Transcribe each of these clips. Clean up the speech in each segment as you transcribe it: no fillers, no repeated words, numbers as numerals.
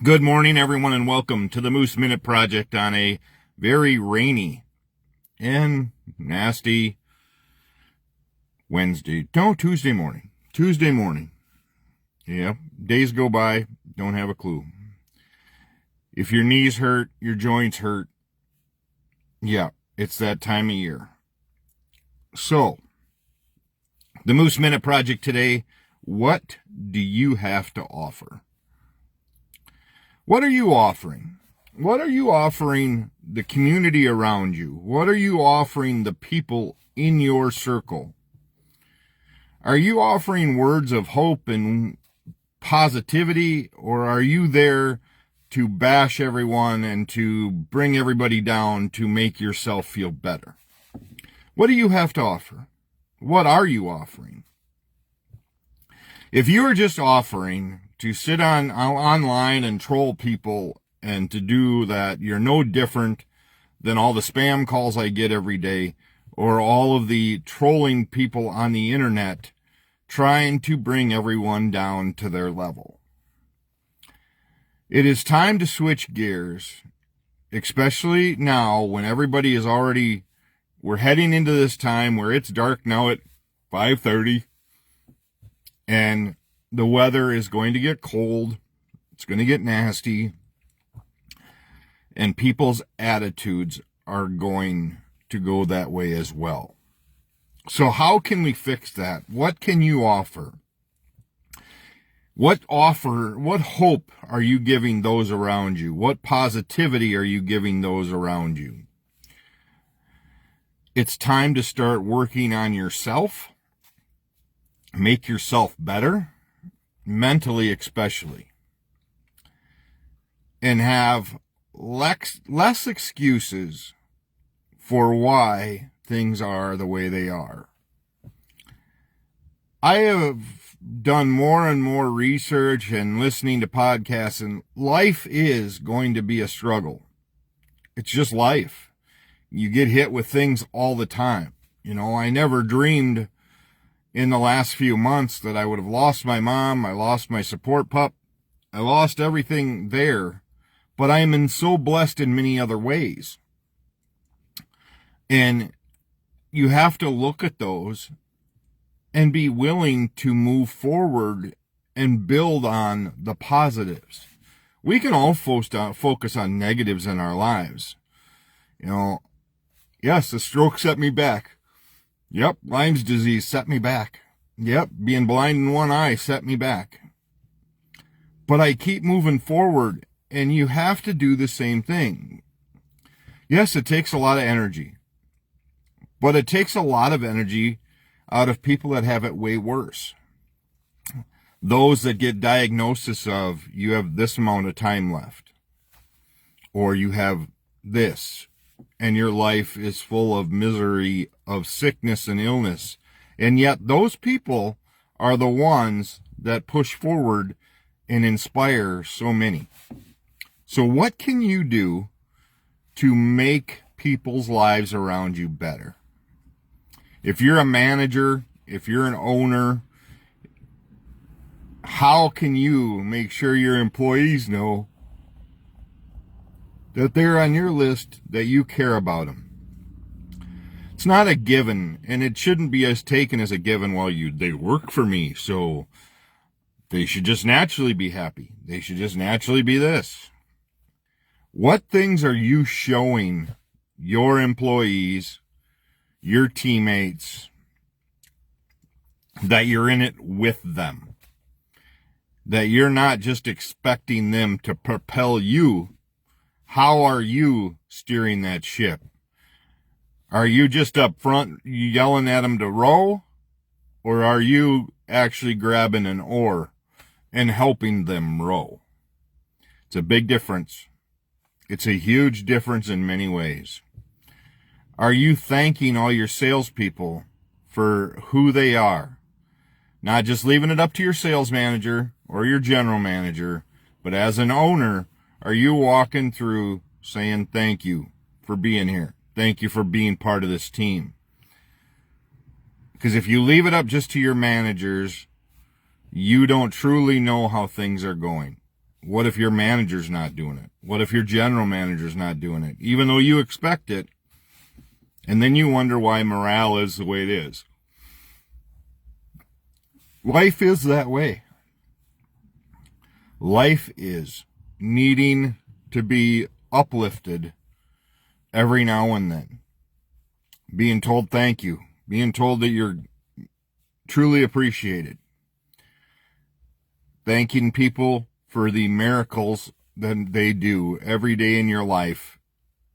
Good morning, everyone, and welcome to the Moose Minute Project on a very rainy and nasty Tuesday morning. Tuesday morning. Yeah, days go by, don't have a clue. If your knees hurt, your joints hurt, yeah, it's that time of year. So, the Moose Minute Project today, what do you have to offer? What are you offering? What are you offering the community around you? What are you offering the people in your circle? Are you offering words of hope and positivity, or are you there to bash everyone and to bring everybody down to make yourself feel better? What do you have to offer? What are you offering? If you are just offering to sit online and troll people and to do that, you're no different than all the spam calls I get every day or all of the trolling people on the internet trying to bring everyone down to their level. It is time to switch gears, especially now when everybody is we're heading into this time where it's dark now at 5:30. And the weather is going to get cold. It's going to get nasty. And people's attitudes are going to go that way as well. So how can we fix that? What can you offer? What hope are you giving those around you? What positivity are you giving those around you? It's time to start working on yourself. Make yourself better, mentally especially, and have less excuses for why things are the way they are. I have done more and more research and listening to podcasts, and life is going to be a struggle. It's just life. You get hit with things all the time. I never dreamed in the last few months that I would have lost my mom. I lost my support pup. I lost everything there, but I am so blessed in many other ways. And you have to look at those and be willing to move forward and build on the positives. We can all focus on negatives in our lives. Yes, the stroke set me back. Yep, Lyme's disease set me back. Yep, being blind in one eye set me back. But I keep moving forward, and you have to do the same thing. Yes, it takes a lot of energy. But it takes a lot of energy out of people that have it way worse. Those that get diagnosis of, you have this amount of time left. Or you have this. And your life is full of misery, of sickness and illness. And yet those people are the ones that push forward and inspire so many. So what can you do to make people's lives around you better? If you're a manager, if you're an owner, how can you make sure your employees know that they're on your list, that you care about them? It's not a given, and it shouldn't be taken as a given. They work for me, so they should just naturally be happy. They should just naturally be this. What things are you showing your employees, your teammates, that you're in it with them? That you're not just expecting them to propel you. How are you steering that ship? Are you just up front yelling at them to row? Or are you actually grabbing an oar and helping them row? It's a big difference. It's a huge difference in many ways. Are you thanking all your salespeople for who they are? Not just leaving it up to your sales manager or your general manager, but as an owner, are you walking through saying thank you for being here? Thank you for being part of this team. Because if you leave it up just to your managers, you don't truly know how things are going. What if your manager's not doing it? What if your general manager's not doing it? Even though you expect it, and then you wonder why morale is the way it is. Life is that way. Life is needing to be uplifted every now and then. Being told thank you. Being told that you're truly appreciated. Thanking people for the miracles that they do every day in your life.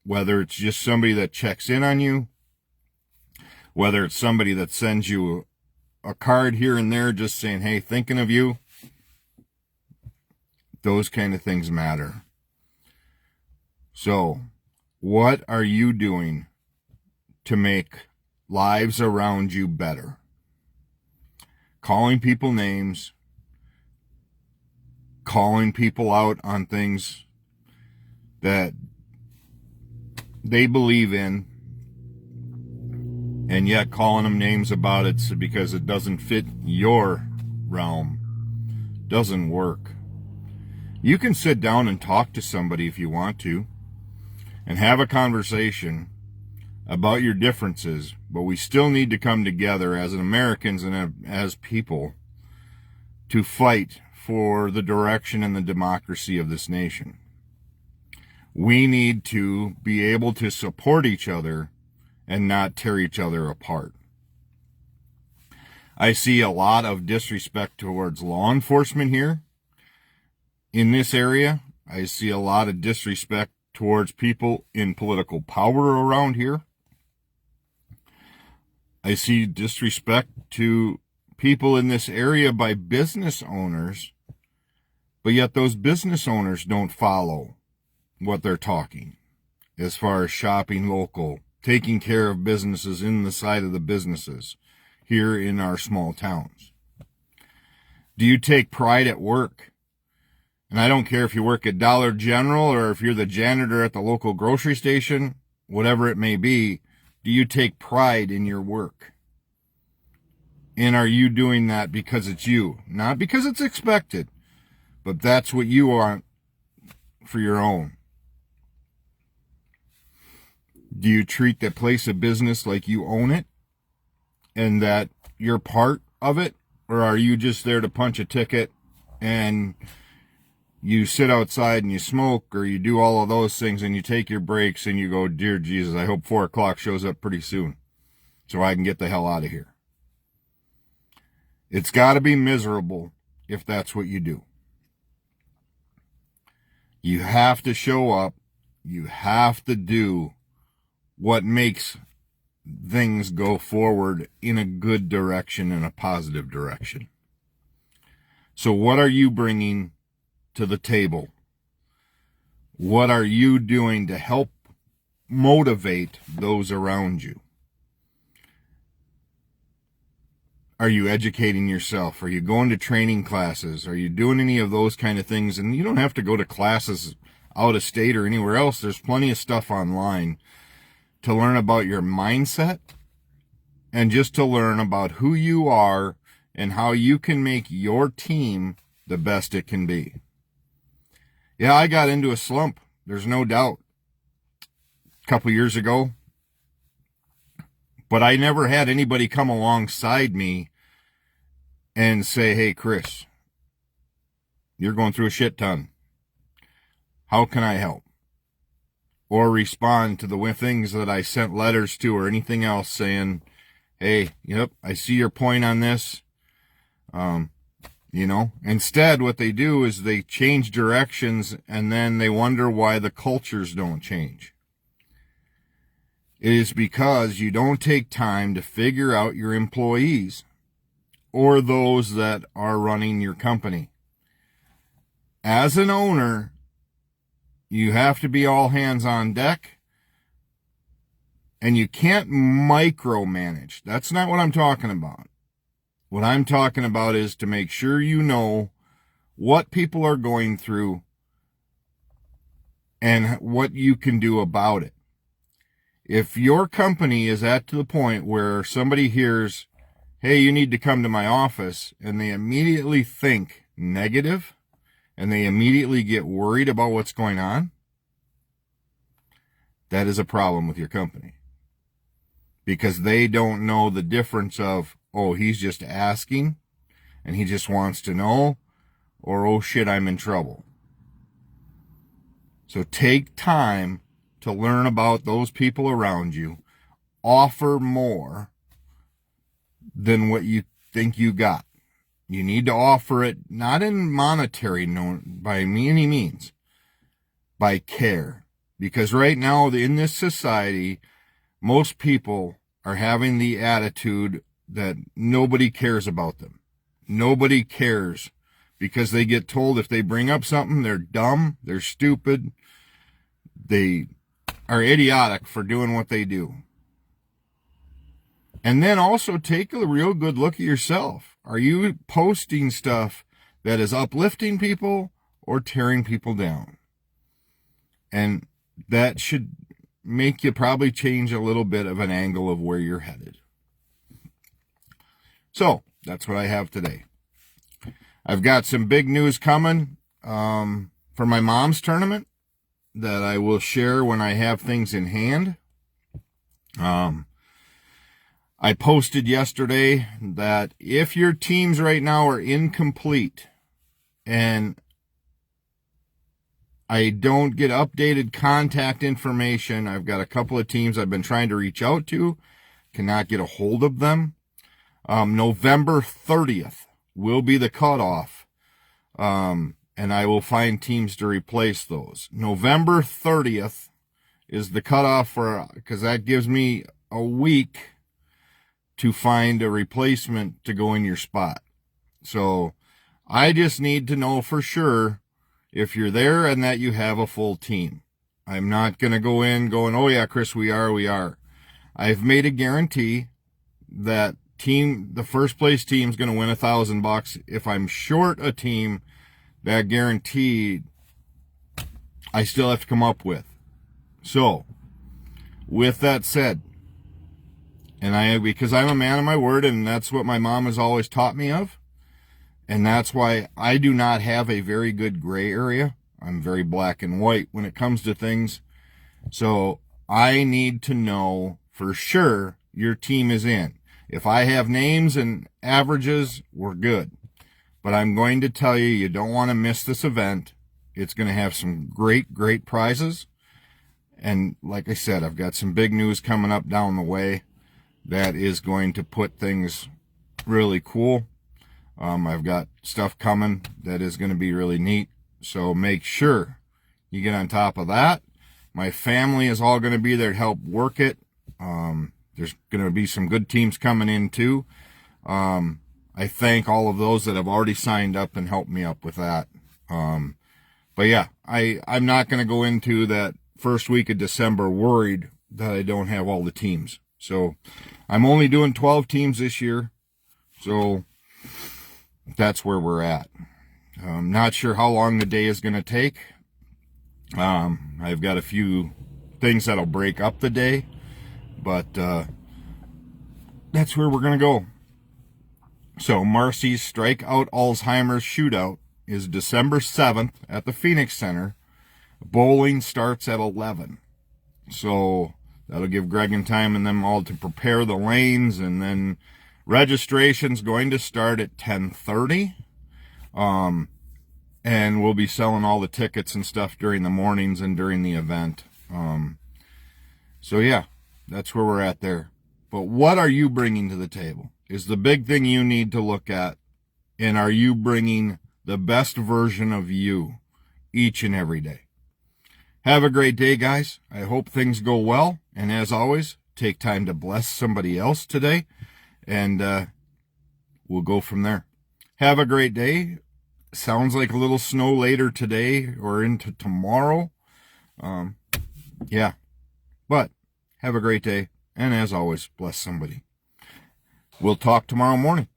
Whether it's just somebody that checks in on you. Whether it's somebody that sends you a card here and there just saying, hey, thinking of you. Those kind of things matter. So, what are you doing to make lives around you better? Calling people names, calling people out on things that they believe in, and yet calling them names about it because it doesn't fit your realm. Doesn't work. You can sit down and talk to somebody if you want to and have a conversation about your differences, but we still need to come together as Americans and as people to fight for the direction and the democracy of this nation. We need to be able to support each other and not tear each other apart. I see a lot of disrespect towards law enforcement here. In this area, I see a lot of disrespect towards people in political power around here. I see disrespect to people in this area by business owners, but yet those business owners don't follow what they're talking as far as shopping local, taking care of businesses in the side of the businesses here in our small towns. Do you take pride at work? And I don't care if you work at Dollar General or if you're the janitor at the local grocery station, whatever it may be, do you take pride in your work? And are you doing that because it's you? Not because it's expected, but that's what you want for your own. Do you treat the place of business like you own it and that you're part of it? Or are you just there to punch a ticket and you sit outside and you smoke, or you do all of those things and you take your breaks and you go, dear Jesus, I hope 4 o'clock shows up pretty soon so I can get the hell out of here. It's got to be miserable if that's what you do. You have to show up. You have to do what makes things go forward in a good direction, in a positive direction. So what are you bringing to the table? What are you doing to help motivate those around you? Are you educating yourself? Are you going to training classes? Are you doing any of those kind of things? And you don't have to go to classes out of state or anywhere else. There's plenty of stuff online to learn about your mindset and just to learn about who you are and how you can make your team the best it can be. Yeah, I got into a slump. There's no doubt. A couple years ago. But I never had anybody come alongside me and say, hey, Chris, you're going through a shit ton. How can I help? Or respond to the things that I sent letters to or anything else saying, hey, yep, I see your point on this. Instead what they do is they change directions and then they wonder why the cultures don't change. It is because you don't take time to figure out your employees or those that are running your company. As an owner, you have to be all hands on deck, and you can't micromanage. That's not what I'm talking about. What I'm talking about is to make sure you know what people are going through and what you can do about it. If your company is at the point where somebody hears, hey, you need to come to my office, and they immediately think negative and they immediately get worried about what's going on, that is a problem with your company. Because they don't know the difference of, oh, he's just asking and he just wants to know, or, oh shit, I'm in trouble. So take time to learn about those people around you. Offer more than what you think you got. You need to offer it not in monetary, no, by any means, by care. Because right now in this society, most people are having the attitude that nobody cares about them. Nobody cares because they get told if they bring up something, they're dumb, they're stupid, they are idiotic for doing what they do. And then also take a real good look at yourself. Are you posting stuff that is uplifting people or tearing people down? And that should make you probably change a little bit of an angle of where you're headed. So that's what I have today. I've got some big news coming for my mom's tournament that I will share when I have things in hand. I posted yesterday that if your teams right now are incomplete and I don't get updated contact information, I've got a couple of teams I've been trying to reach out to, cannot get a hold of them. November 30th will be the cutoff, and I will find teams to replace those. November 30th is the cutoff because that gives me a week to find a replacement to go in your spot. So I just need to know for sure if you're there and that you have a full team. I'm not going to go in going, oh yeah, Chris, we are. I've made a guarantee that the first place team is going to win $1,000. If I'm short a team, that guarantee I still have to come up with. So with that said, and because I'm a man of my word, and that's what my mom has always taught me of, and that's why I do not have a very good gray area. I'm very black and white when it comes to things. So I need to know for sure your team is in. If I have names and averages, we're good. But I'm going to tell you don't want to miss this event. It's going to have some great, great prizes. And like I said, I've got some big news coming up down the way that is going to put things really cool. I've got stuff coming that is going to be really neat. So make sure you get on top of that. My family is all going to be there to help work it. There's going to be some good teams coming in too. I thank all of those that have already signed up and helped me up with that. But yeah, I'm not going to go into that first week of December worried that I don't have all the teams. So I'm only doing 12 teams this year. So that's where we're at. I'm not sure how long the day is going to take. I've got a few things that'll break up the day, but that's where we're going to go. So Marcy's Strikeout Alzheimer's Shootout is December 7th at the Phoenix Center. Bowling starts at 11. So that'll give Greg and time and them all to prepare the lanes, and then registration's going to start at 10:30. And we'll be selling all the tickets and stuff during the mornings and during the event. So yeah, that's where we're at there. But what are you bringing to the table is the big thing you need to look at. And are you bringing the best version of you each and every day? Have a great day, guys. I hope things go well. And as always, take time to bless somebody else today. And we'll go from there. Have a great day. Sounds like a little snow later today or into tomorrow. Yeah. But have a great day. And as always, bless somebody. We'll talk tomorrow morning.